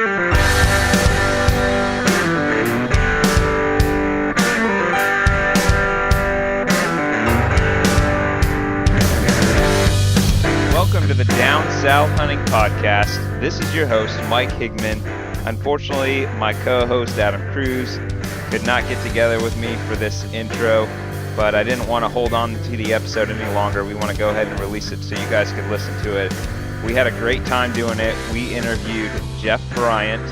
Welcome to the Down South Hunting Podcast. This is your host, Mike Higman. Unfortunately, my co-host, Adam Cruz, could not get together with me for this intro, but I didn't want to hold on to the episode any longer. We want to go ahead and release it so you guys could listen to it. We had a great time doing it. We interviewed Jeff Bryant.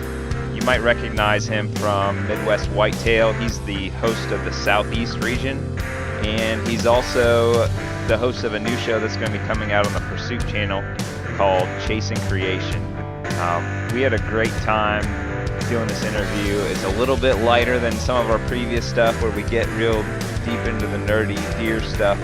You might recognize him from Midwest Whitetail. He's the host of the Southeast region, and he's also the host of a new show that's going to be coming out on the Pursuit channel called Chasin Creation. We had a great time doing this interview. It's a little bit lighter than some of our previous stuff where we get real deep into the nerdy deer stuff.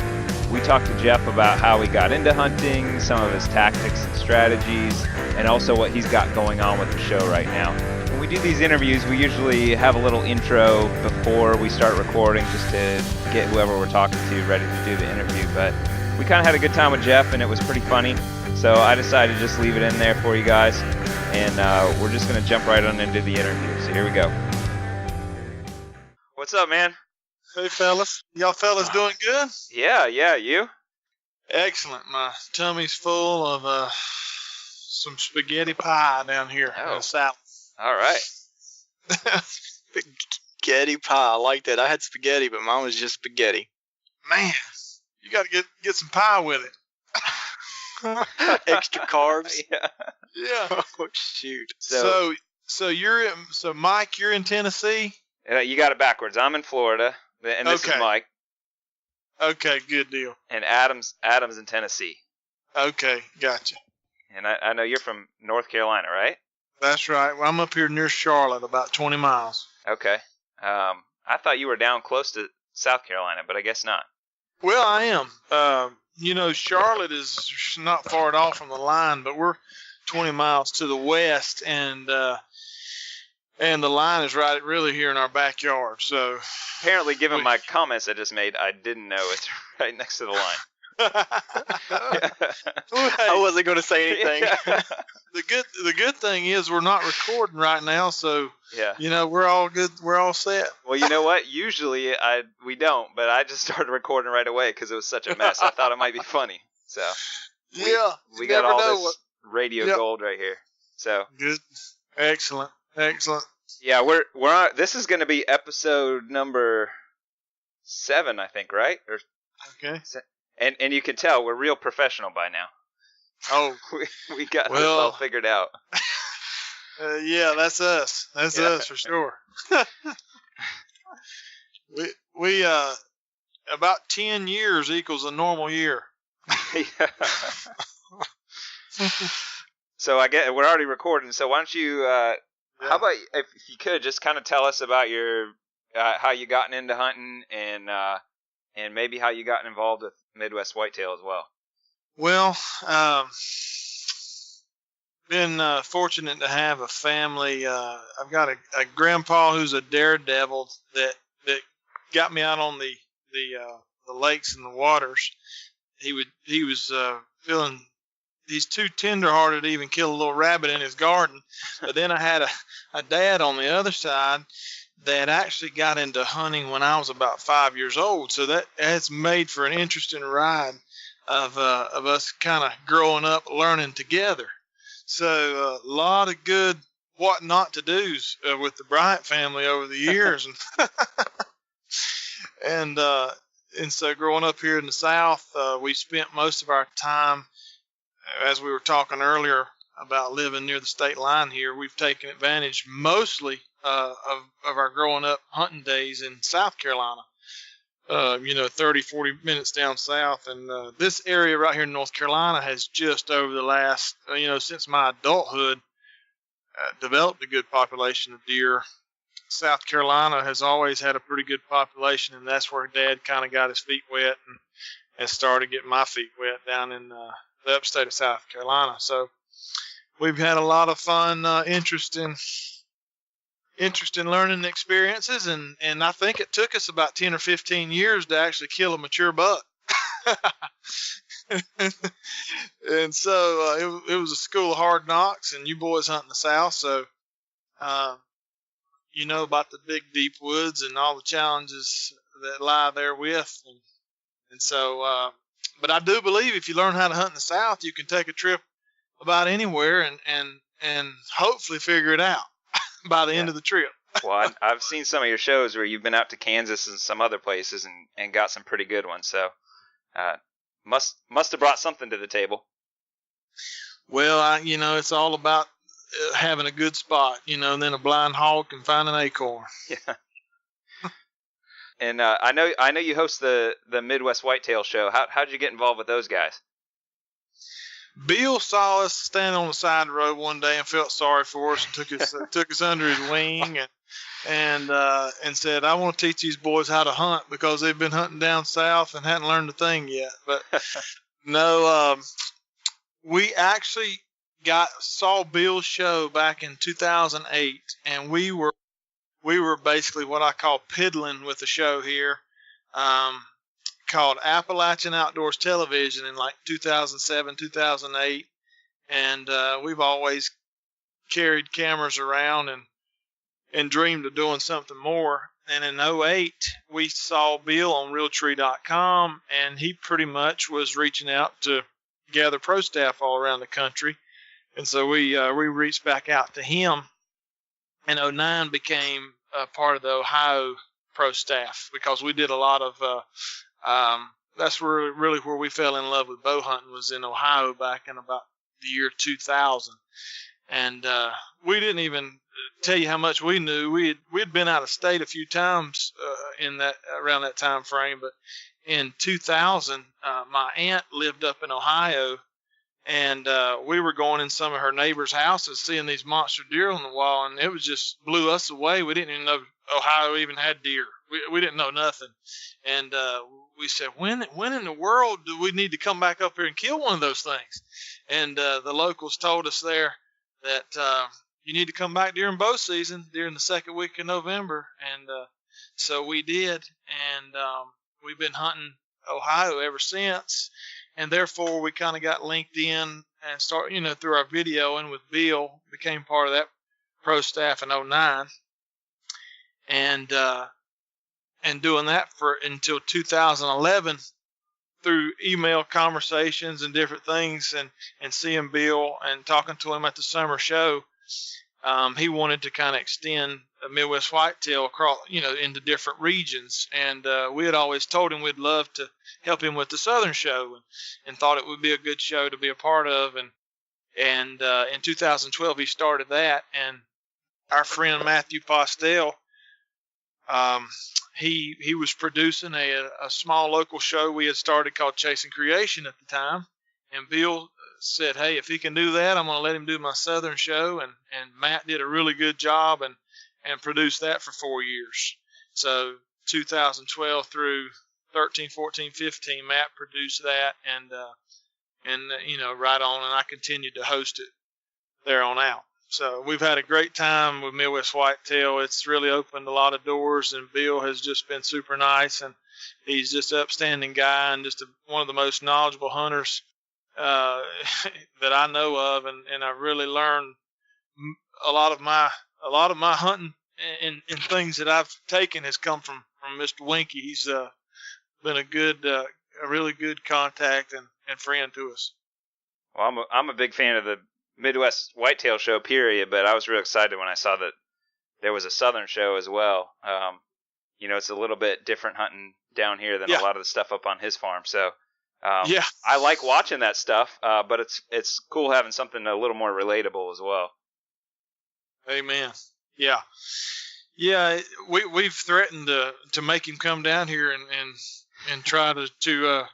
We talked to Jeff about how he got into hunting, some of his tactics and strategies, and also what he's got going on with the show right now. When we do these interviews, we usually have a little intro before we start recording just to get whoever we're talking to ready to do the interview. But we kind of had a good time with Jeff, and it was pretty funny. So I decided to just leave it in there for you guys, and we're just going to jump right on into the interview. So here we go. What's up, man? Hey, fellas. Y'all fellas doing good? Yeah, you? Excellent. My tummy's full of some spaghetti pie down here in the south. All right. Spaghetti pie. I like that. I had spaghetti, but mine was just spaghetti. Man, you got to get some pie with it. Extra carbs. Yeah. Oh, shoot. So Mike, you're in Tennessee? You got it backwards. I'm in Florida, and this is Mike. Okay, good deal. And Adam's in Tennessee. Okay, gotcha. And I know you're from North Carolina, right? That's right. Well, I'm up here near Charlotte, about 20 miles. Okay. I thought you were down close to South Carolina, but I guess not. Well, I am. Charlotte is not far at all from the line, but we're 20 miles to the west, and the line is right really here in our backyard. So apparently, given my comments I just made, I didn't know it's right next to the line. I wasn't going to say anything. The good thing is we're not recording right now, so yeah. We're all good. We're all set. Well, you know what? Usually we don't, but I just started recording right away because it was such a mess. I thought it might be funny. So we got all this radio gold right here. So good, excellent. Yeah, we're on. This is going to be episode number 7, I think, right? Okay. And you can tell we're real professional by now. Oh, we got this all figured out. Yeah, that's us. That's us for sure. we about 10 years equals a normal year. So I get we're already recording. So why don't you? How about if you could just kind of tell us about your how you gotten into hunting and maybe how you got involved with Midwest Whitetail as well. Well, been fortunate to have a family. I've got a grandpa who's a daredevil that got me out on the lakes and the waters. He was feeling he's too tender-hearted to even kill a little rabbit in his garden. But then I had a dad on the other side that actually got into hunting when I was about 5 years old. So that has made for an interesting ride of us kind of growing up, learning together. So a lot of good what not to do's with the Bryant family over the years, and so growing up here in the South, we spent most of our time, as we were talking earlier about living near the state line here. We've taken advantage mostly of our growing up hunting days in South Carolina. 30, 40 minutes down south. And this area right here in North Carolina has just over the last, since my adulthood, developed a good population of deer. South Carolina has always had a pretty good population, and that's where Dad kind of got his feet wet and started getting my feet wet down in the upstate of South Carolina. So we've had a lot of fun, interesting learning experiences, and I think it took us about 10 or 15 years to actually kill a mature buck. And so it was a school of hard knocks, and you boys hunt in the South, so you know about the big deep woods and all the challenges that lie therewith. And so, but I do believe if you learn how to hunt in the South, you can take a trip about anywhere and hopefully figure it out by the end of the trip. Well, I've seen some of your shows where you've been out to Kansas and some other places and got some pretty good ones. So must have brought something to the table. Well, it's all about having a good spot, and then a blind hog can find an acorn. Yeah. And I know you host the Midwest Whitetail show. How'd you get involved with those guys? Bill saw us standing on the side of the road one day and felt sorry for us and took us under his wing and said, "I want to teach these boys how to hunt because they've been hunting down south and hadn't learned a thing yet." But no, we actually saw Bill's show back in 2008, and we were basically what I call piddling with the show here. Called Appalachian Outdoors Television in like 2007, 2008. And we've always carried cameras around and dreamed of doing something more. And in 2008, we saw Bill on Realtree.com, and he pretty much was reaching out to gather pro staff all around the country. And so we reached back out to him. And 2009 became part of the Ohio pro staff because we did a lot of that's really where we fell in love with bow hunting, was in Ohio back in about the year 2000. And we didn't even tell you how much we knew. We'd been out of state a few times around that time frame. But in 2000, my aunt lived up in Ohio, and we were going in some of her neighbors' houses, seeing these monster deer on the wall, and it was just blew us away. We didn't even know Ohio even had deer. We didn't know nothing. And we said, when in the world do we need to come back up here and kill one of those things? And the locals told us there that you need to come back during bow season, during the second week of November. And so we did, and we've been hunting Ohio ever since. And therefore, we kind of got linked in and started, through our videoing with Bill, became part of that pro staff in 2009. And doing that until 2011 through email conversations and different things, and seeing Bill and talking to him at the summer show. He wanted to kind of extend a Midwest Whitetail across, into different regions. And we had always told him we'd love to help him with the Southern show, and thought it would be a good show to be a part of. And in 2012, he started that. And our friend Matthew Postel, he was producing a small local show we had started called Chasin Creation at the time. And Bill said, "Hey, if he can do that, I'm going to let him do my Southern show." And Matt did a really good job and produced that for 4 years. So 2012 through 13, 14, 15, Matt produced that, and right on. And I continued to host it there on out. So we've had a great time with Midwest Whitetail. It's really opened a lot of doors, and Bill has just been super nice, and he's just an upstanding guy and just one of the most knowledgeable hunters that I know of, and I really learned a lot of my hunting and things that I've taken has come from Mr. Winky. He's been a really good contact and friend to us. Well, I'm a big fan of the Midwest Whitetail show, period, but I was real excited when I saw that there was a Southern show as well. It's a little bit different hunting down here than a lot of the stuff up on his farm. So I like watching that stuff, but it's cool having something a little more relatable as well. Amen. Yeah. We've threatened to make him come down here and try to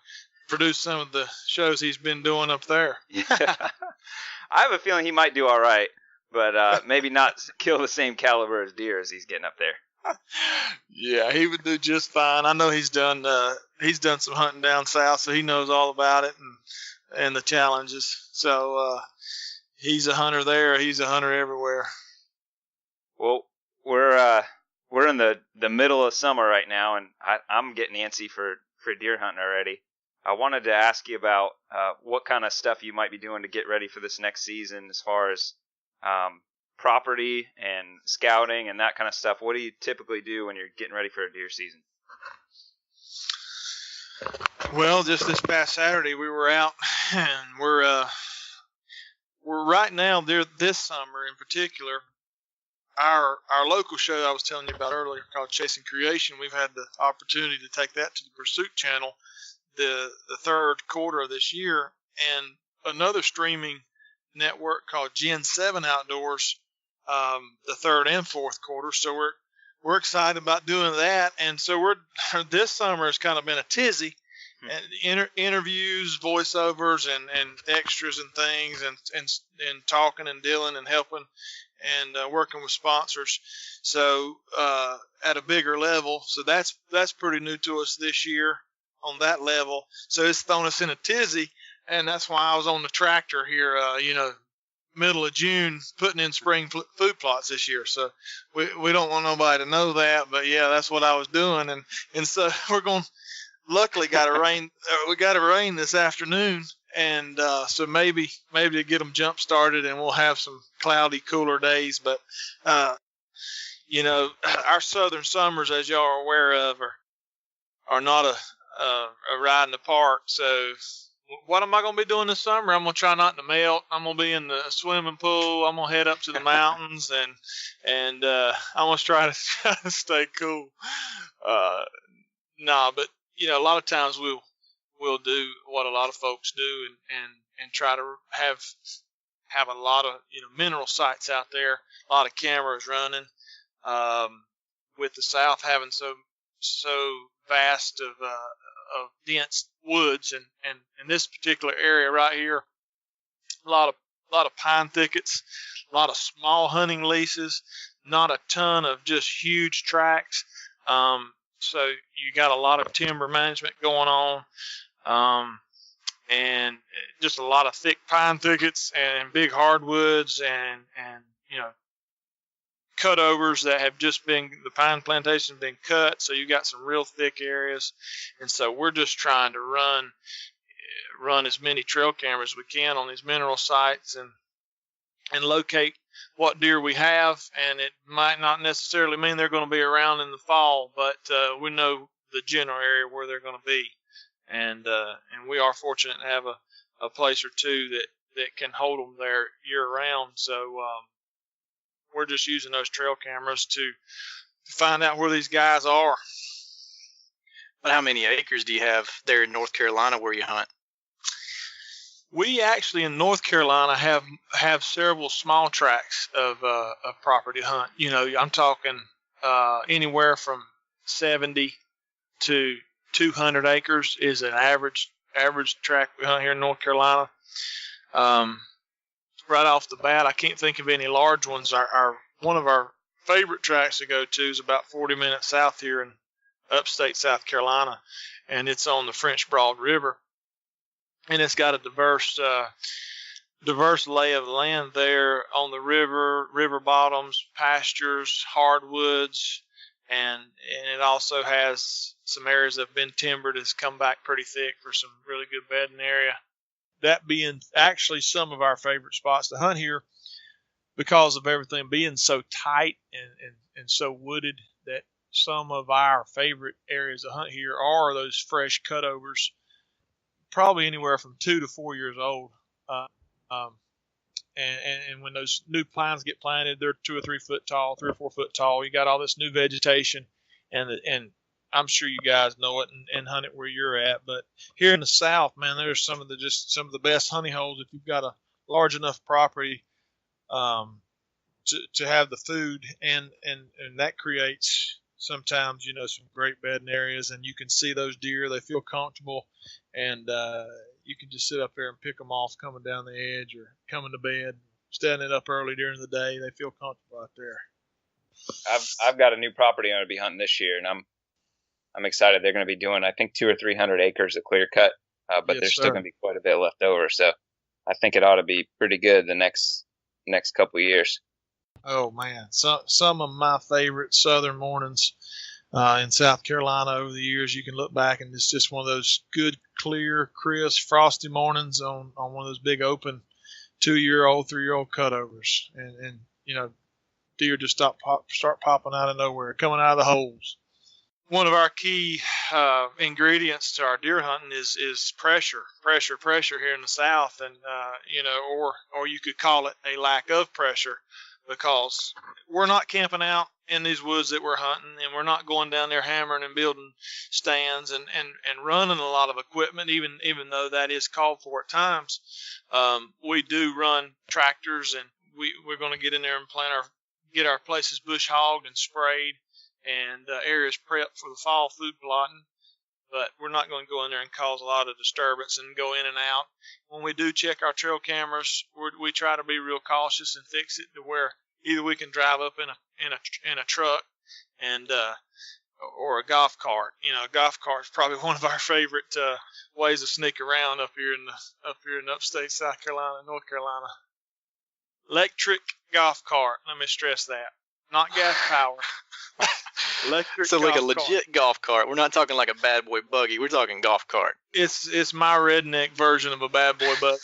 produce some of the shows he's been doing up there. Yeah. I have a feeling he might do all right, but maybe not kill the same caliber as deer as he's getting up there. Yeah, he would do just fine. I know he's done some hunting down south, so he knows all about it and the challenges. So he's a hunter there. He's a hunter everywhere. Well, we're in the middle of summer right now, and I'm getting antsy for deer hunting already. I wanted to ask you about what kind of stuff you might be doing to get ready for this next season, as far as property and scouting and that kind of stuff, what do you typically do when you're getting ready for a deer season? Well, just this past Saturday we were out, and we're right now there this summer in particular. Our local show I was telling you about earlier called Chasin Creation, we've had the opportunity to take that to the Pursuit channel the third quarter of this year, and another streaming network called Gen 7 Outdoors the third and fourth quarter. So we're excited about doing that, and so this summer has kind of been a tizzy. And interviews, voiceovers, and extras and things, and talking and dealing and helping and working with sponsors. So at a bigger level. So that's pretty new to us this year on that level. So it's thrown us in a tizzy, and that's why I was on the tractor here, middle of June, putting in spring food plots this year. So we don't want nobody to know that, but yeah, that's what I was doing, and so we're going. Luckily, got a rain. We got a rain this afternoon, and so maybe to get them jump started, and we'll have some cloudy, cooler days. But our southern summers, as y'all are aware of, are not a ride in the park. So, what am I going to be doing this summer? I'm going to try not to melt. I'm going to be in the swimming pool. I'm going to head up to the mountains, and I'm going to try to stay cool. But a lot of times we'll do what a lot of folks do and try to have a lot of mineral sites out there, a lot of cameras running. With the South having so vast of dense woods, and in this particular area right here, a lot of pine thickets, a lot of small hunting leases, not a ton of just huge tracts. So you got a lot of timber management going on, and just a lot of thick pine thickets and big hardwoods and cutovers that have just been, the pine plantation been cut. So you got some real thick areas, and so we're just trying to run as many trail cameras as we can on these mineral sites and locate what deer we have, and it might not necessarily mean they're going to be around in the fall, but we know the general area where they're going to be, and we are fortunate to have a place or two that can hold them there year round. So we're just using those trail cameras to find out where these guys are. But how many acres do you have there in North Carolina where you hunt? We actually in North Carolina have several small tracts of property to hunt. I'm talking anywhere from 70 to 200 acres is an average tract we hunt here in North Carolina. Right off the bat, I can't think of any large ones. Our one of our favorite tracts to go to is about 40 minutes south here in upstate South Carolina, and it's on the French Broad River. And it's got a diverse lay of the land there on the river bottoms, pastures, hardwoods, and it also has some areas that have been timbered, has come back pretty thick for some really good bedding area. That being actually some of our favorite spots to hunt here because of everything being so tight and so wooded, that some of our favorite areas to hunt here are those fresh cutovers, probably anywhere from 2 to 4 years old. And when those new pines get planted, they're 2 or 3 foot tall, 3 or 4 foot tall. You got all this new vegetation, and I'm sure you guys know it and hunt it where you're at. But here in the South, man, there's some of the best hunting holes if you've got a large enough property to have the food, and that creates sometimes some great bedding areas, and you can see those deer. They feel comfortable, and you can just sit up there and pick them off coming down the edge or coming to bed, standing up early during the day. They feel comfortable out there. I've got a new property I'm going to be hunting this year, and I'm excited. They're going to be doing, I think, 200 or 300 acres of clear cut, but there's still going to be quite a bit left over. So I think it ought to be pretty good the next couple of years. Oh man, some of my favorite southern mornings in South Carolina over the years. You can look back and it's just one of those good, clear, crisp, frosty mornings on one of those big open 2-year-old, 3-year-old cutovers, and deer just start popping out of nowhere, coming out of the holes. One of our key ingredients to our deer hunting is pressure here in the South, and or you could call it a lack of pressure, because we're not camping out in these woods that we're hunting, and we're not going down there hammering and building stands and running a lot of equipment, even though that is called for at times. We do run tractors, and we're going to get in there and get our places bush hogged and sprayed, and areas prepped for the fall food plotting. But we're not going to go in there and cause a lot of disturbance and go in and out. When we do check our trail cameras, we try to be real cautious and fix it to where either we can drive up in a truck and or a golf cart. A golf cart is probably one of our favorite ways to sneak around up here in upstate South Carolina, North Carolina. Electric golf cart. Let me stress that. Not gas power. Electric. So like a legit golf cart. We're not talking like a bad boy buggy. We're talking golf cart. It's my redneck version of a bad boy buggy.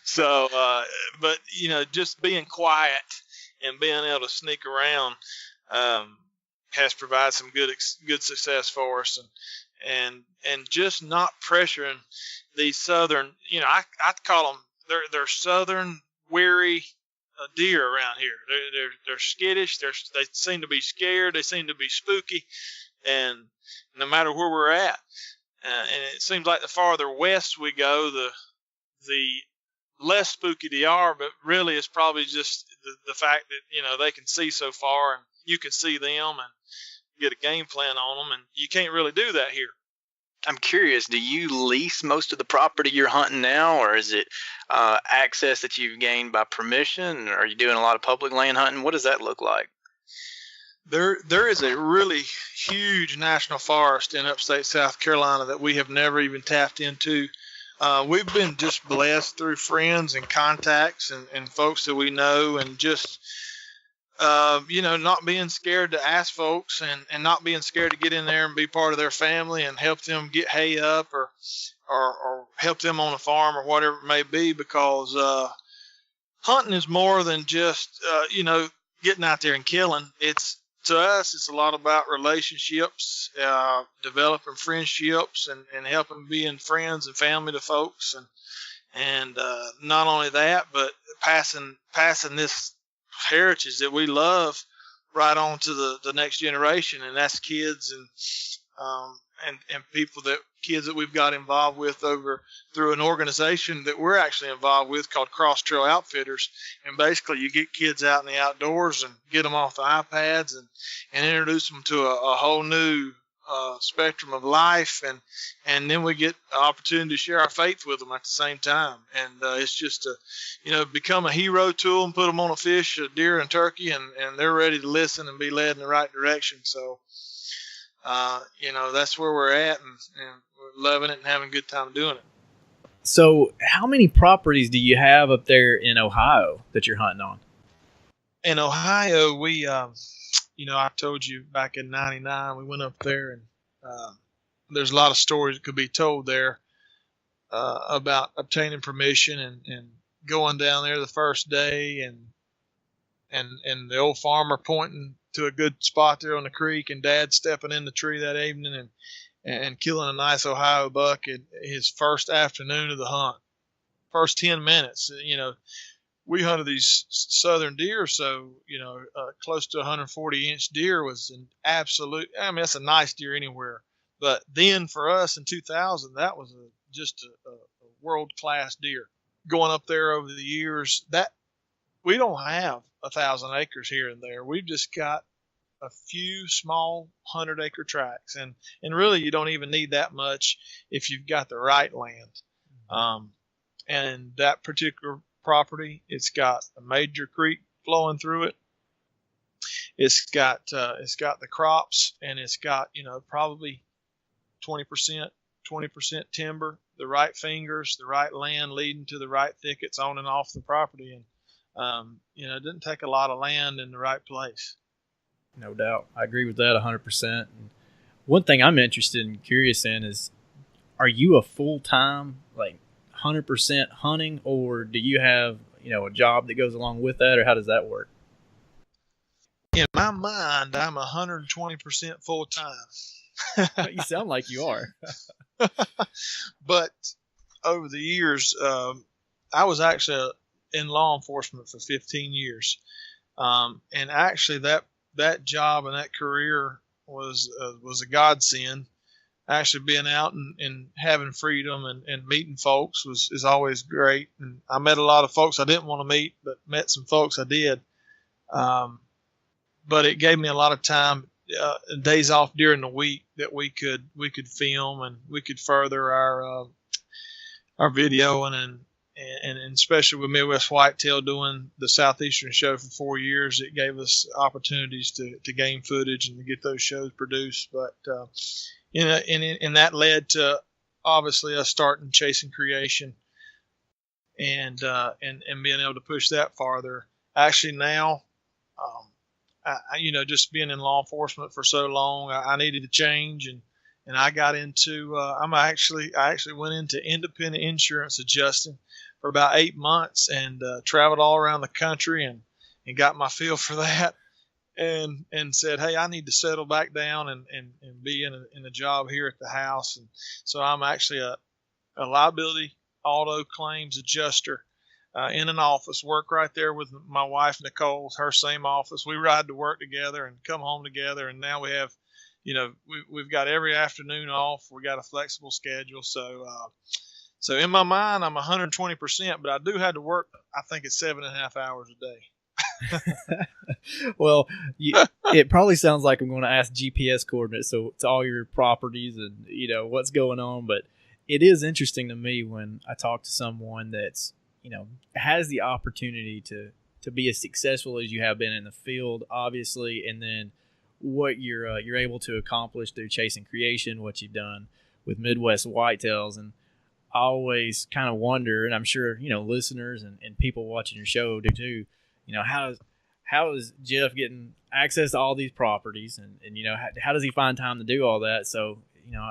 So, but just being quiet and being able to sneak around has provided some good success for us, and just not pressuring these southern. I call them they're southern weary deer around here. They're skittish. They seem to be scared. They seem to be spooky, and no matter where we're at, and it seems like the farther west we go, the less spooky they are. But really, it's probably just the fact that they can see so far, and you can see them and get a game plan on them, and you can't really do that here. I'm curious, do you lease most of the property you're hunting now, or is it access that you've gained by permission? Are you doing a lot of public land hunting? What does that look like? There is a really huge national forest in upstate South Carolina that we have never even tapped into. We've been just blessed through friends and contacts and folks that we know, and just not being scared to ask folks, and not being scared to get in there and be part of their family and help them get hay up or help them on a farm or whatever it may be, because hunting is more than just getting out there and killing. To us, it's a lot about relationships, developing friendships, and helping being friends and family to folks, and not only that, but passing this heritage that we love right on to the next generation, and that's kids and people kids that we've got involved with through an organization that we're actually involved with called Cross Trail Outfitters. And basically you get kids out in the outdoors and get them off the iPads and introduce them to a whole new spectrum of life, and then we get an opportunity to share our faith with them at the same time. And it's just to become a hero to them, put them on a fish, a deer and turkey, and they're ready to listen and be led in the right direction. So that's where we're at, and we're loving it and having a good time doing it. So how many properties do you have up there in Ohio that you're hunting on? In Ohio, we I told you back in '99 we went up there, and there's a lot of stories that could be told there about obtaining permission and going down there the first day, and the old farmer pointing to a good spot there on the creek, and Dad stepping in the tree that evening and killing a nice Ohio buck in his first afternoon of the hunt. First 10 minutes, we hunted these southern deer, so close to 140-inch deer was an absolute. I mean, that's a nice deer anywhere, but then for us in 2000, that was just a world-class deer. Going up there over the years, that we don't have 1,000 acres here and there. We've just got a few small 100-acre tracts, and really you don't even need that much if you've got the right land. And that particular property, it's got a major creek flowing through it. It's got the crops, and it's got probably 20% timber, the right fingers, the right land leading to the right thickets on and off the property, and it didn't take a lot of land in the right place. No doubt, I agree with that 100%. One thing I'm interested and curious in is, are you a full-time 100% hunting, or do you have a job that goes along with that, or how does that work? In my mind, I'm 120% full time. You sound like you are. But over the years, I was actually in law enforcement for 15 years. And actually that job and that career was a godsend. Actually being out and having freedom and meeting folks is always great. And I met a lot of folks I didn't want to meet, but met some folks I did. But it gave me a lot of time, days off during the week that we could film and we could further our videoing and especially with Midwest Whitetail doing the Southeastern show for 4 years, it gave us opportunities to gain footage and to get those shows produced. But and that led to obviously us starting Chasin Creation and being able to push that farther. Actually now, just being in law enforcement for so long, I needed to change and I got into I actually went into independent insurance adjusting for about 8 months and traveled all around the country and got my feel for that and said, hey, I need to settle back down and be in a job here at the house. And so I'm actually a liability auto claims adjuster in an office, work right there with my wife, Nicole, her same office. We ride to work together and come home together. And now we have, we've got every afternoon off. We got a flexible schedule. So in my mind, I'm 120%, but I do have to work, I think it's 7.5 hours a day. Well, it probably sounds like I'm going to ask GPS coordinates so to all your properties and what's going on, but it is interesting to me when I talk to someone that's has the opportunity to be as successful as you have been in the field, obviously, and then what you're able to accomplish through Chasin Creation, what you've done with Midwest Whitetails. And I always kind of wonder, and I'm sure listeners and people watching your show do too, how is Jeff getting access to all these properties, and how does he find time to do all that? So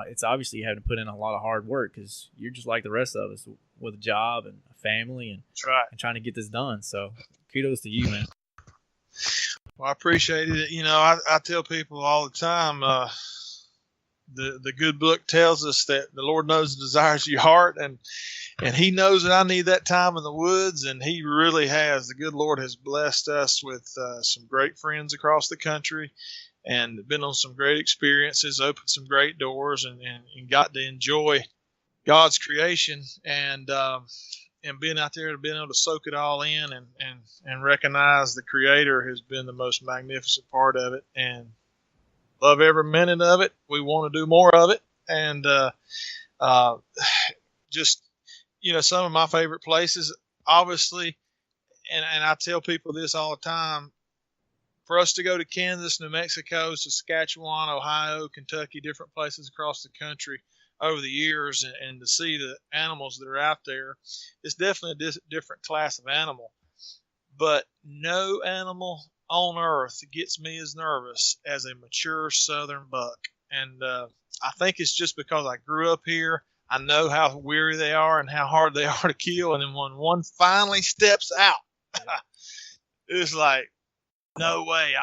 it's obviously you having to put in a lot of hard work because you're just like the rest of us with a job and a family and trying to get this done. So kudos to you, man. Well, I appreciate it. I tell people all the time, the good book tells us that the Lord knows the desires of your heart, and he knows that I need that time in the woods, and he really has. The good Lord has blessed us with some great friends across the country and been on some great experiences, opened some great doors, and got to enjoy God's creation and being out there and being able to soak it all in and recognize the Creator has been the most magnificent part of it, and love every minute of it. We want to do more of it, and just some of my favorite places, obviously, and I tell people this all the time. For us to go to Kansas, New Mexico, Saskatchewan, Ohio, Kentucky, different places across the country over the years and to see the animals that are out there, it's definitely a different class of animal. But no animal on earth gets me as nervous as a mature southern buck. And I think it's just because I grew up here. I know how weary they are and how hard they are to kill. And then when one finally steps out, it's like, no way.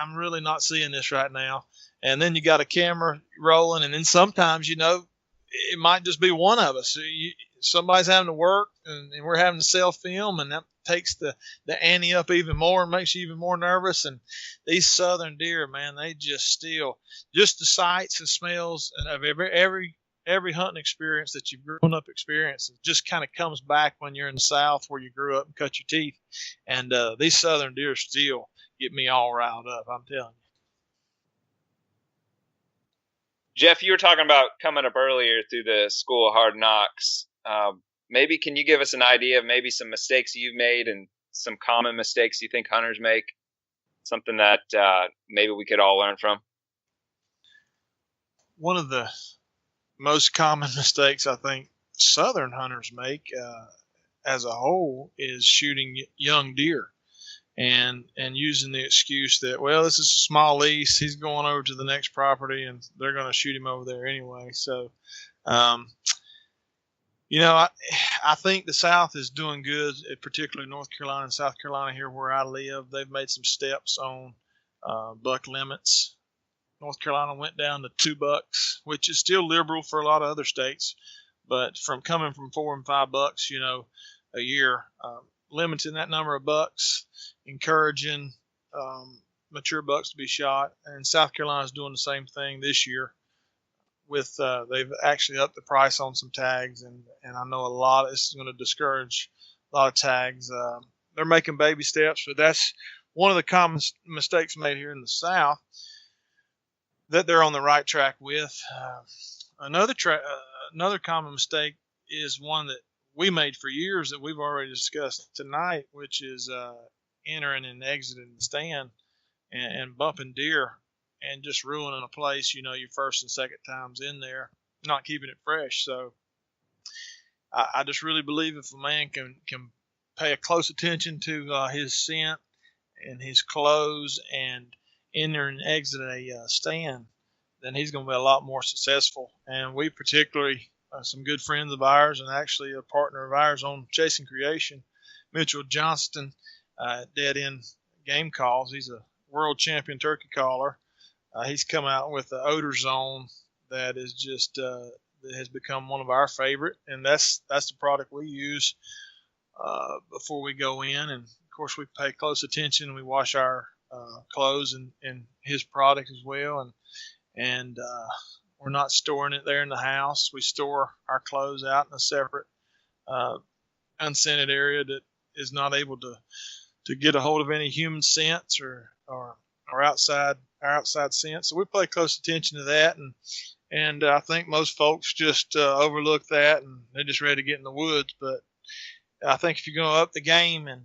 I'm really not seeing this right now. And then you got a camera rolling, and then sometimes, it might just be one of us. Somebody's having to work, and we're having to self-film, and that takes the ante up even more and makes you even more nervous. And these southern deer, man, they just the sights and smells of every hunting experience that you've grown up experiencing just kind of comes back when you're in the South where you grew up and cut your teeth. And these southern deer still get me all riled up, I'm telling you. Jeff, you were talking about coming up earlier through the School of Hard Knocks. Maybe can you give us an idea of maybe some mistakes you've made and some common mistakes you think hunters make? Something that maybe we could all learn from? One of the most common mistakes I think southern hunters make as a whole is shooting young deer and using the excuse that, well, this is a small lease, he's going over to the next property and they're going to shoot him over there anyway. So I think the South is doing good, particularly North Carolina and South Carolina here where I live. They've made some steps on buck limits. North Carolina went down to 2 bucks, which is still liberal for a lot of other states, but from coming from 4 and 5 bucks, a year, limiting that number of bucks, encouraging mature bucks to be shot, and South Carolina is doing the same thing this year. With they've actually upped the price on some tags, and I know a lot. This is going to discourage a lot of tags. They're making baby steps, but that's one of the common mistakes made here in the South that they're on the right track with. Another common mistake is one that we made for years that we've already discussed tonight, which is entering and exiting the stand and bumping deer and just ruining a place, your first and second times in there, not keeping it fresh. So I just really believe if a man can pay a close attention to his scent and his clothes and enter and exit a stand, then he's going to be a lot more successful. And we particularly, some good friends of ours and actually a partner of ours on Chasin Creation, Mitchell Johnston, Dead End Game Calls. He's a world champion turkey caller. He's come out with the odor zone that is just that has become one of our favorite, and that's the product we use before we go in. And of course, we pay close attention. We wash our clothes and his product as well, and we're not storing it there in the house. We store our clothes out in a separate unscented area that is not able to get a hold of any human scents or outside scent. So we pay close attention to that, and I think most folks just overlook that and they're just ready to get in the woods. But I think if you're going to up the game and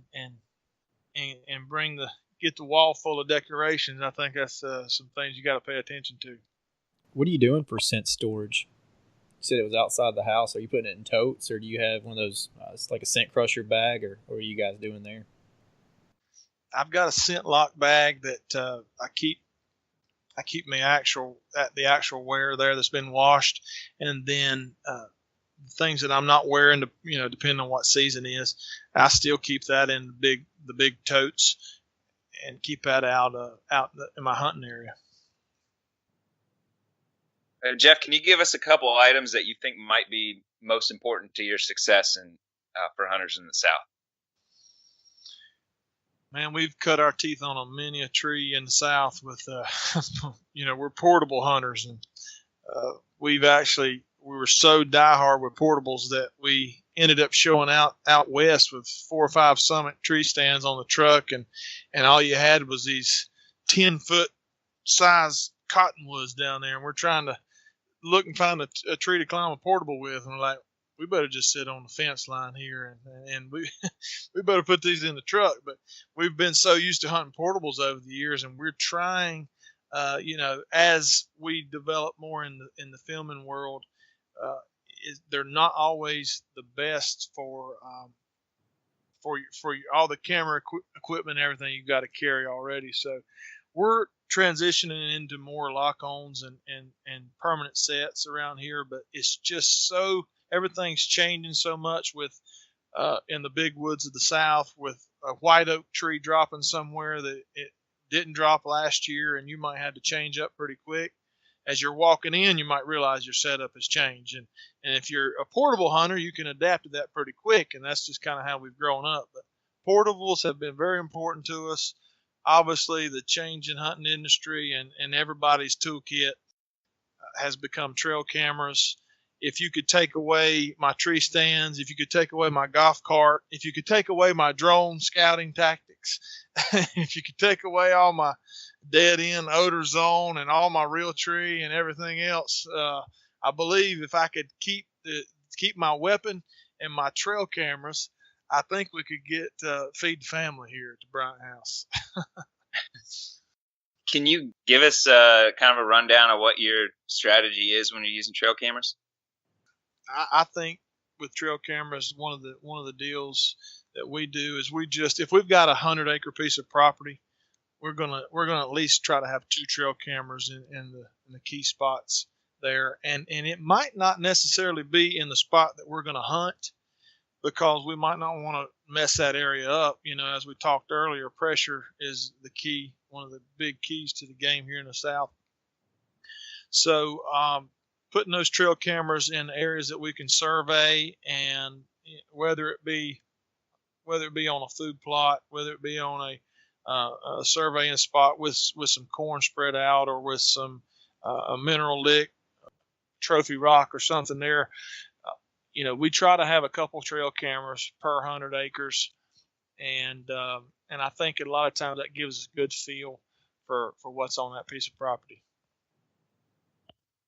get the wall full of decorations, I think that's some things you got to pay attention to. What are you doing for scent storage? You said it was outside the house. Are you putting it in totes, or do you have one of those? It's like a scent crusher bag, or what are you guys doing there? I've got a scent lock bag that I keep the actual wear there that's been washed, and then things that I'm not wearing, depending on what season is, I still keep that in the big totes and keep that out in my hunting area. Jeff, can you give us a couple items that you think might be most important to your success for hunters in the South? Man, we've cut our teeth on many a tree in the South with, we're portable hunters, and we were so diehard with portables that we ended up showing out west with 4 or 5 Summit tree stands on the truck, and all you had was these 10-foot size cottonwoods down there, and we're trying to look and find a tree to climb a portable with, and we're like, we better just sit on the fence line here, and we better put these in the truck. But we've been so used to hunting portables over the years, and we're trying, as we develop more in the filming world, they're not always the best for all the camera equipment and everything you've got to carry already. So we're transitioning into more lock-ons and permanent sets around here, but it's just everything's changing so much with in the big woods of the South, with a white oak tree dropping somewhere that it didn't drop last year, and you might have to change up pretty quick. As you're walking in, you might realize your setup has changed. And if you're a portable hunter, you can adapt to that pretty quick, and that's just kind of how we've grown up. But portables have been very important to us. Obviously, the change in hunting industry and everybody's toolkit has become trail cameras. If you could take away my tree stands, if you could take away my golf cart, if you could take away my drone scouting tactics, if you could take away all my dead end odor zone and all my real tree and everything else, I believe if I could keep my weapon and my trail cameras, I think we could get feed the family here at the Bryant house. Can you give us kind of a rundown of what your strategy is when you're using trail cameras? I think with trail cameras, one of the deals that we do is if we've got a 100-acre piece of property, we're gonna at least try to have 2 trail cameras in the key spots there, and it might not necessarily be in the spot that we're going to hunt, because we might not want to mess that area up. As we talked earlier, pressure is the key, one of the big keys to the game here in the South. So putting those trail cameras in areas that we can survey, and whether it be on a food plot, whether it be on a surveying spot with some corn spread out, or with some a mineral lick, trophy rock or something there. We try to have a couple trail cameras per 100 acres, and I think a lot of times that gives us a good feel for what's on that piece of property.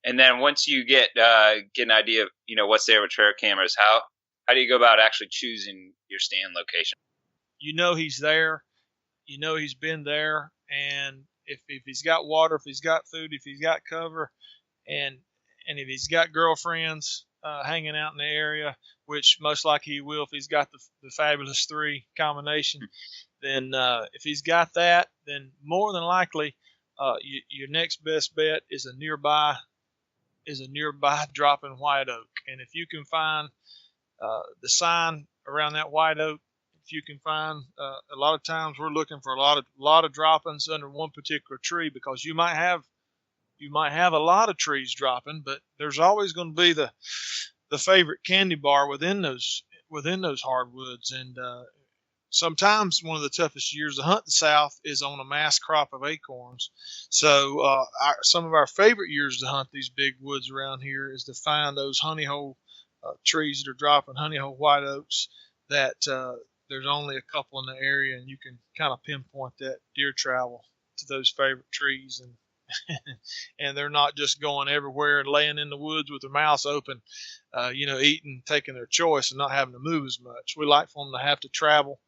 And then once you get an idea of what's there with trail cameras, how do you go about actually choosing your stand location? He's there, he's been there, and if he's got water, if he's got food, if he's got cover, and if he's got girlfriends hanging out in the area, which most likely he will if he's got the fabulous 3 combination, then if he's got that, then more than likely your next best bet is a nearby dropping white oak. And if you can find the sign around that white oak, if you can find a lot of times we're looking for a lot of droppings under one particular tree, because you might have a lot of trees dropping, but there's always going to be the favorite candy bar within those hardwoods. And sometimes one of the toughest years to hunt the South is on a mass crop of acorns. So some of our favorite years to hunt these big woods around here is to find those honey hole trees that are dropping honey hole white oaks that there's only a couple in the area, and you can kind of pinpoint that deer travel to those favorite trees, and and they're not just going everywhere and laying in the woods with their mouths open, eating, taking their choice and not having to move as much. We like for them to have to travel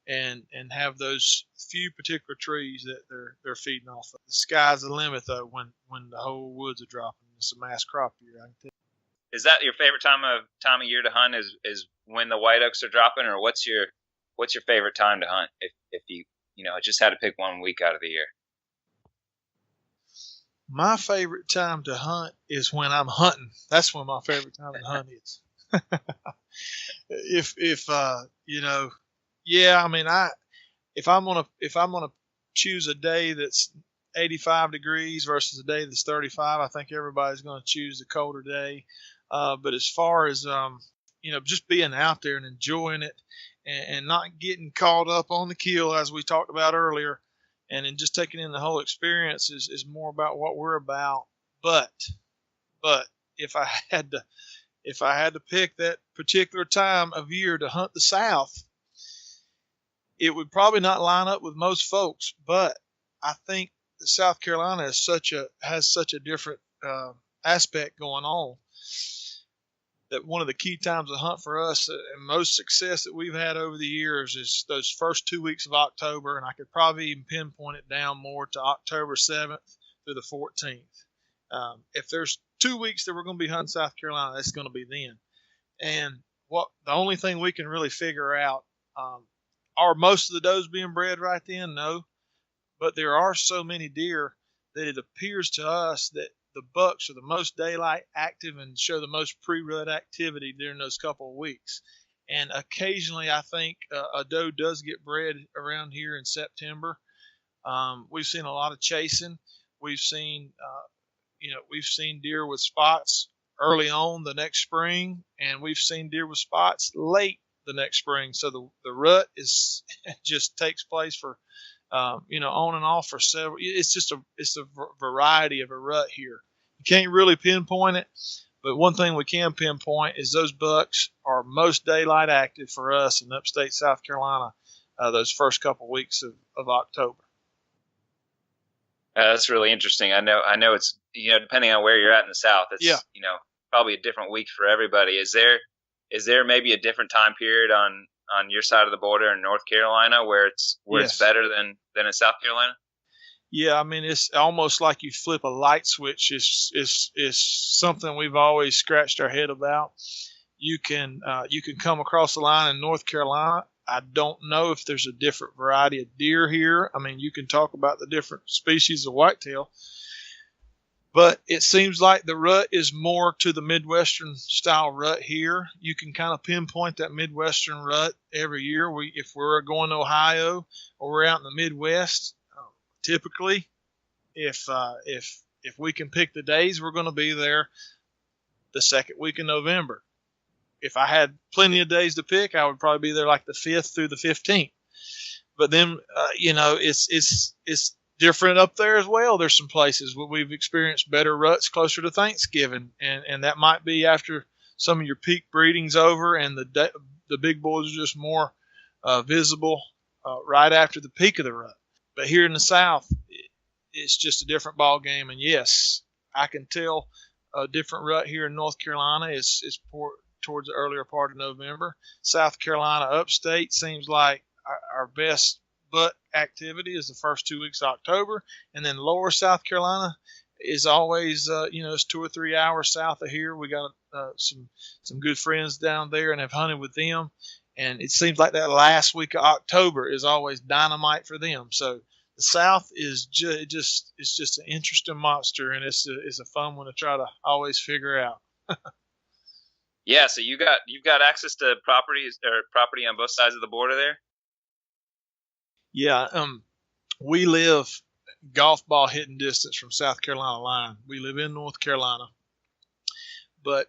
and have those few particular trees that they're feeding off of. The sky's the limit, though, when the whole woods are dropping. It's a mass crop year, I can tell you. Is that your favorite time of year to hunt? Is when the white oaks are dropping, or what's your favorite time to hunt if you just had to pick one week out of the year? My favorite time to hunt is when I'm hunting. That's when my favorite time to hunt is. If I'm gonna choose a day that's 85 degrees versus a day that's 35, I think everybody's gonna choose the colder day. But as far as just being out there and enjoying it, and not getting caught up on the kill, as we talked about earlier, and then just taking in the whole experience is more about what we're about. But if I had to pick that particular time of year to hunt the South, it would probably not line up with most folks. But I think the South Carolina has such a different aspect going on, that one of the key times to hunt for us and most success that we've had over the years is those first 2 weeks of October, and I could probably even pinpoint it down more to October 7th through the 14th. If there's 2 weeks that we're going to be hunting South Carolina, that's going to be then. And the only thing we can really figure out, are most of the does being bred right then? No, but there are so many deer that it appears to us that the bucks are the most daylight active and show the most pre-rut activity during those couple of weeks. And occasionally I think a doe does get bred around here in September. We've seen a lot of chasing. We've seen deer with spots early on the next spring, and we've seen deer with spots late the next spring. So the rut is just takes place for on and off for several. It's a variety of a rut here. You can't really pinpoint it, but one thing we can pinpoint is those bucks are most daylight active for us in upstate South Carolina those first couple weeks of October. That's really interesting. I know it's depending on where you're at in the South, it's probably a different week for everybody. Is there maybe a different time period on your side of the border in North Carolina where it's better than in South Carolina? Yeah, I mean, it's almost like you flip a light switch. Is something we've always scratched our head about. You can come across the line in North Carolina. I don't know if there's a different variety of deer here. I mean, you can talk about the different species of whitetail, But it seems like the rut is more to the Midwestern style rut here. You can kind of pinpoint that Midwestern rut every year. If we're going to Ohio or we're out in the Midwest, typically, if we can pick the days, we're going to be there the second week in November. If I had plenty of days to pick, I would probably be there like the 5th through the 15th. But then, it's different up there as well. There's some places where we've experienced better ruts closer to Thanksgiving, and that might be after some of your peak breeding's over and the big boys are just more visible right after the peak of the rut. But here in the South, it's just a different ball game. And yes, I can tell a different rut here in North Carolina is towards the earlier part of November. South Carolina upstate seems like our best butt activity is the first 2 weeks of October, and then lower South Carolina is always it's 2 or 3 hours south of here. We got some good friends down there and have hunted with them, and it seems like that last week of October is always dynamite for them. So the South is just an interesting monster, and it's a fun one to try to always figure out. Yeah, so you've got access to property on both sides of the border there. Yeah, we live golf ball hitting distance from South Carolina line. We live in North Carolina, but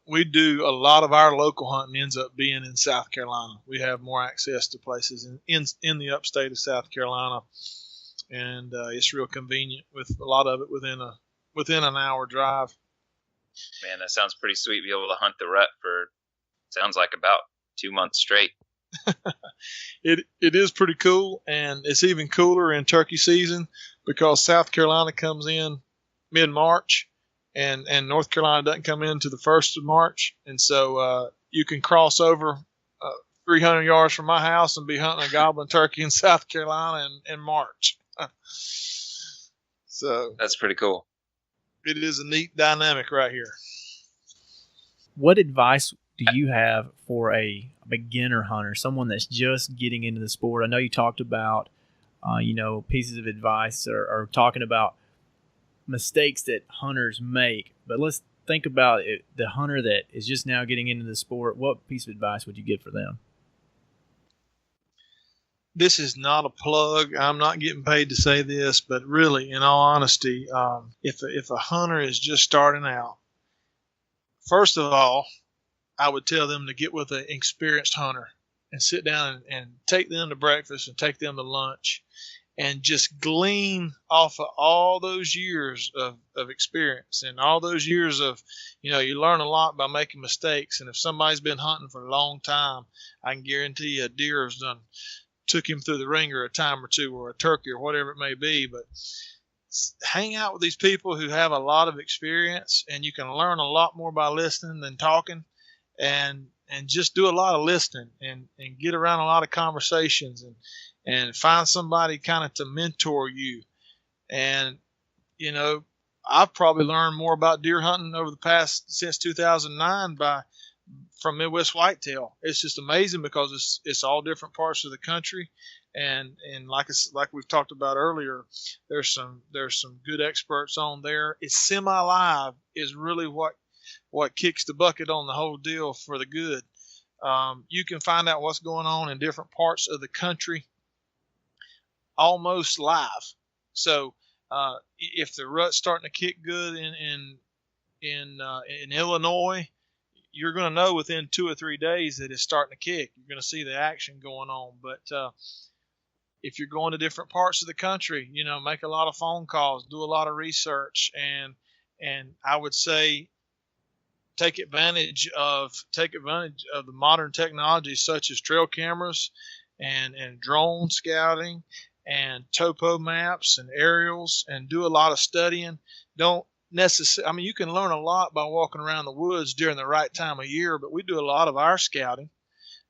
we do a lot of our local hunting ends up being in South Carolina. We have more access to places in the upstate of South Carolina, and it's real convenient with a lot of it within an hour drive. Man, that sounds pretty sweet. Be able to hunt the rut for sounds like about 2 months straight. It is pretty cool, and it's even cooler in turkey season because South Carolina comes in mid-March, and North Carolina doesn't come in to the 1st of March, and so you can cross over 300 yards from my house and be hunting a goblin turkey in South Carolina in March. So that's pretty cool. It is a neat dynamic right here. What advice do you have for a beginner hunter, someone that's just getting into the sport? I know you talked about, pieces of advice or talking about mistakes that hunters make, but let's think about it, the hunter that is just now getting into the sport. What piece of advice would you give for them? This is not a plug. I'm not getting paid to say this, but really, in all honesty, if a hunter is just starting out, first of all, I would tell them to get with an experienced hunter and sit down and take them to breakfast and take them to lunch and just glean off of all those years of experience and all those years of, you learn a lot by making mistakes. And if somebody's been hunting for a long time, I can guarantee you a deer has took him through the ringer a time or two, or a turkey, or whatever it may be. But hang out with these people who have a lot of experience, and you can learn a lot more by listening than talking. And just do a lot of listening and get around a lot of conversations and find somebody kind of to mentor you. And, I've probably learned more about deer hunting since 2009 from Midwest Whitetail. It's just amazing because it's all different parts of the country. And like we've talked about earlier, there's some good experts on there. It's semi-live is really what kicks the bucket on the whole deal for the good. You can find out what's going on in different parts of the country almost live. So if the rut's starting to kick good in Illinois, you're going to know within 2 or 3 days that it's starting to kick. You're going to see the action going on. But if you're going to different parts of the country, make a lot of phone calls, do a lot of research, and I would say take advantage of the modern technology such as trail cameras and drone scouting and topo maps and aerials, and do a lot of studying. Don't necessarily, you can learn a lot by walking around the woods during the right time of year, but we do a lot of our scouting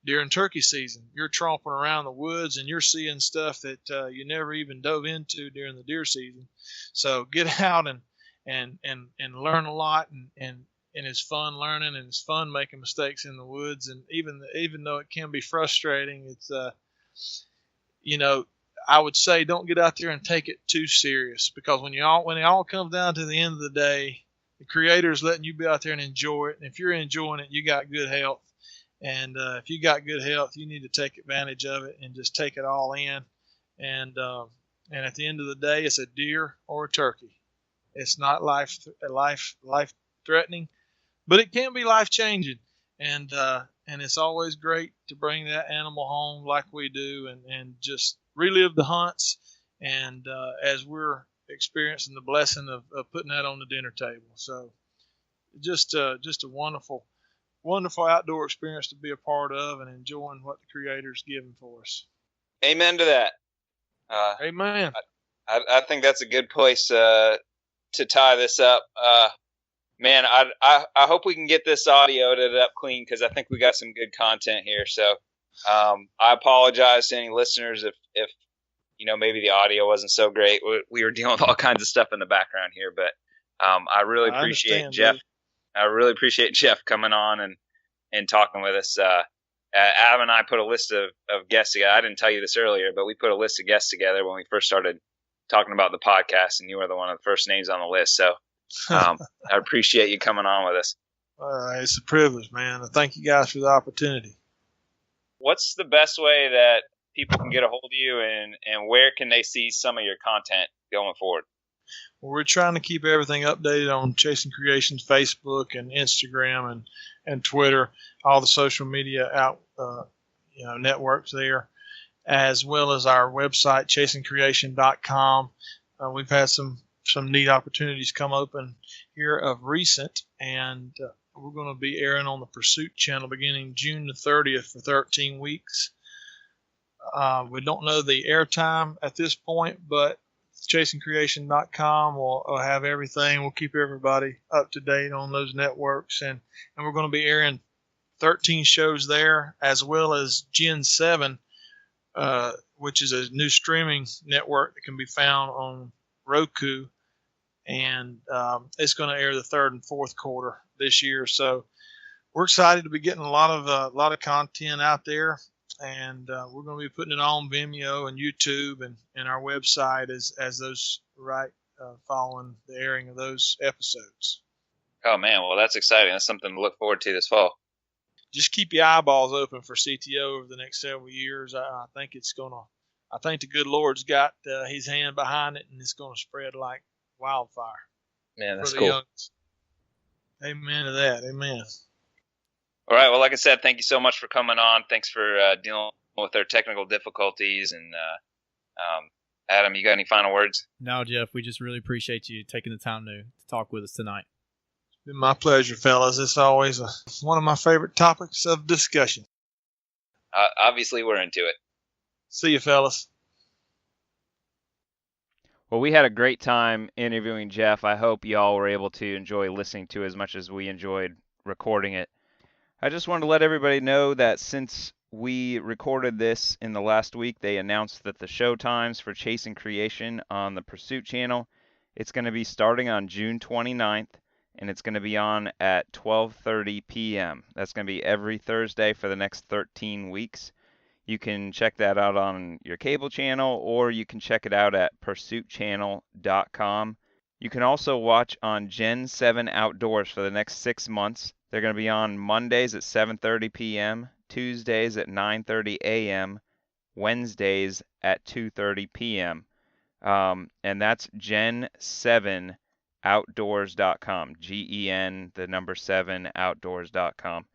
during turkey season. You're tromping around the woods and you're seeing stuff that you never even dove into during the deer season. So get out and learn a lot, and it's fun learning, and it's fun making mistakes in the woods. And even though it can be frustrating, it's I would say don't get out there and take it too serious, because when it all comes down to the end of the day, the creator is letting you be out there and enjoy it. And if you're enjoying it, you got good health. And if you got good health, you need to take advantage of it and just take it all in. And at the end of the day, it's a deer or a turkey. It's not life threatening, but it can be life changing. And it's always great to bring that animal home like we do, and just relive the hunts. And as we're experiencing the blessing of putting that on the dinner table, so just a wonderful outdoor experience to be a part of, and enjoying what the Creator's given for us. Amen to that. Amen. I think that's a good place to tie this up. Man, I hope we can get this audio edited up clean, because I think we got some good content here. So I apologize to any listeners if maybe the audio wasn't so great. We were dealing with all kinds of stuff in the background here, but I really appreciate Jeff. Dude. I really appreciate Jeff coming on and talking with us. Adam and I put a list of guests together. I didn't tell you this earlier, but we put a list of guests together when we first started talking about the podcast, and you were one of the first names on the list. So I appreciate you coming on with us. It's a privilege, man. Thank you guys for the opportunity. What's the best way that people can get a hold of you, and where can they see some of your content going forward? Well, we're trying to keep everything updated on Chasin Creation's Facebook and Instagram and Twitter, all the social media networks there, as well as our website, chasincreation.com. We've had some neat opportunities come open here of recent, and we're going to be airing on the Pursuit channel beginning June the 30th for 13 weeks. We don't know the airtime at this point, but chasincreation.com will have everything. We'll keep everybody up to date on those networks, and we're going to be airing 13 shows there, as well as Gen 7, which is a new streaming network that can be found on Roku, and it's going to air the third and fourth quarter this year. So we're excited to be getting a lot of content out there. And we're going to be putting it on Vimeo and YouTube and our website as those following the airing of those episodes. Oh man, well that's exciting. That's something to look forward to this fall. Just keep your eyeballs open for CTO over the next several years. I think the good Lord's got His hand behind it, and it's going to spread like wildfire. Man, that's cool. Youngest. Amen to that. Amen. All right. Well, like I said, thank you so much for coming on. Thanks for dealing with our technical difficulties. And Adam, you got any final words? No, Jeff, we just really appreciate you taking the time to talk with us tonight. It's been my pleasure, fellas. It's always one of my favorite topics of discussion. Obviously, we're into it. See you, fellas. Well, we had a great time interviewing Jeff. I hope y'all were able to enjoy listening to as much as we enjoyed recording it. I just wanted to let everybody know that since we recorded this in the last week, they announced that the show times for Chasin Creation on the Pursuit channel, it's going to be starting on June 29th, and it's going to be on at 12:30 p.m. That's going to be every Thursday for the next 13 weeks. You can check that out on your cable channel, or you can check it out at pursuitchannel.com. You can also watch on Gen 7 Outdoors for the next 6 months. They're going to be on Mondays at 7:30 p.m., Tuesdays at 9:30 a.m., Wednesdays at 2:30 p.m. And that's Gen7outdoors.com, GEN, the number 7 outdoors.com.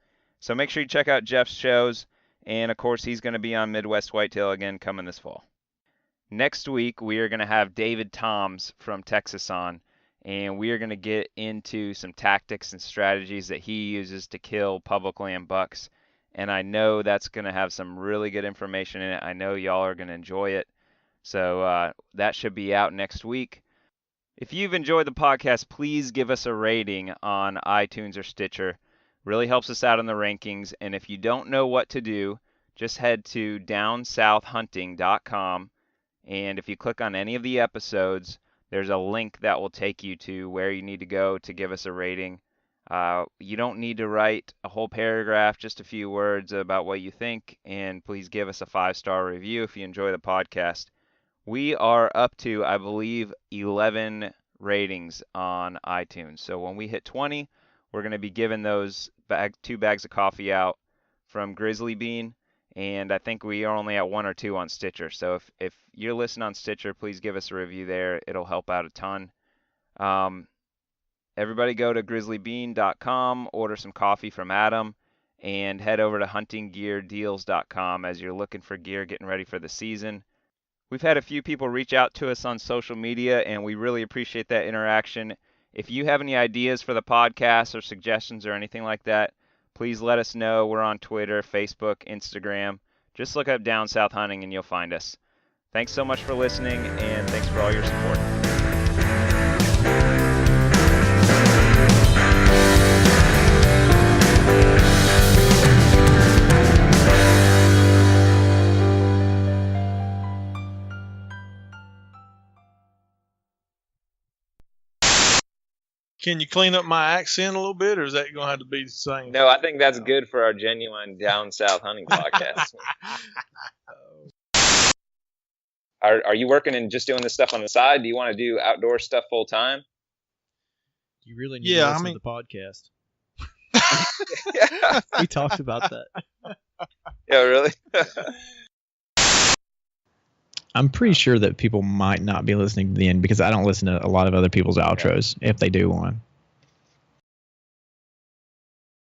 So make sure you check out Jeff's shows, and of course he's going to be on Midwest Whitetail again coming this fall. Next week we are going to have David Toms from Texas on. And we are going to get into some tactics and strategies that he uses to kill public land bucks. And I know that's going to have some really good information in it. I know y'all are going to enjoy it. So that should be out next week. If you've enjoyed the podcast, please give us a rating on iTunes or Stitcher. Really helps us out in the rankings. And if you don't know what to do, just head to downsouthhunting.com. And if you click on any of the episodes, there's a link that will take you to where you need to go to give us a rating. You don't need to write a whole paragraph, just a few words about what you think, and please give us a 5-star review if you enjoy the podcast. We are up to, I believe, 11 ratings on iTunes. So when we hit 20, we're going to be giving those 2 bags of coffee out from Grizzly Bean. And I think we are only at 1 or 2 on Stitcher. So if you're listening on Stitcher, please give us a review there. It'll help out a ton. Everybody go to grizzlybean.com, order some coffee from Adam, and head over to huntinggeardeals.com as you're looking for gear, getting ready for the season. We've had a few people reach out to us on social media, and we really appreciate that interaction. If you have any ideas for the podcast or suggestions or anything like that, please let us know. We're on Twitter, Facebook, Instagram. Just look up Down South Hunting and you'll find us. Thanks so much for listening, and thanks for all your support. Can you clean up my accent a little bit, or is that going to have to be the same? No, I think that's good for our genuine Down South Hunting podcast. Are you working and just doing this stuff on the side? Do you want to do outdoor stuff full time? You really need to listen to the podcast. We talked about that. Yeah, really? I'm pretty sure that people might not be listening to the end because I don't listen to a lot of other people's outros if they do one.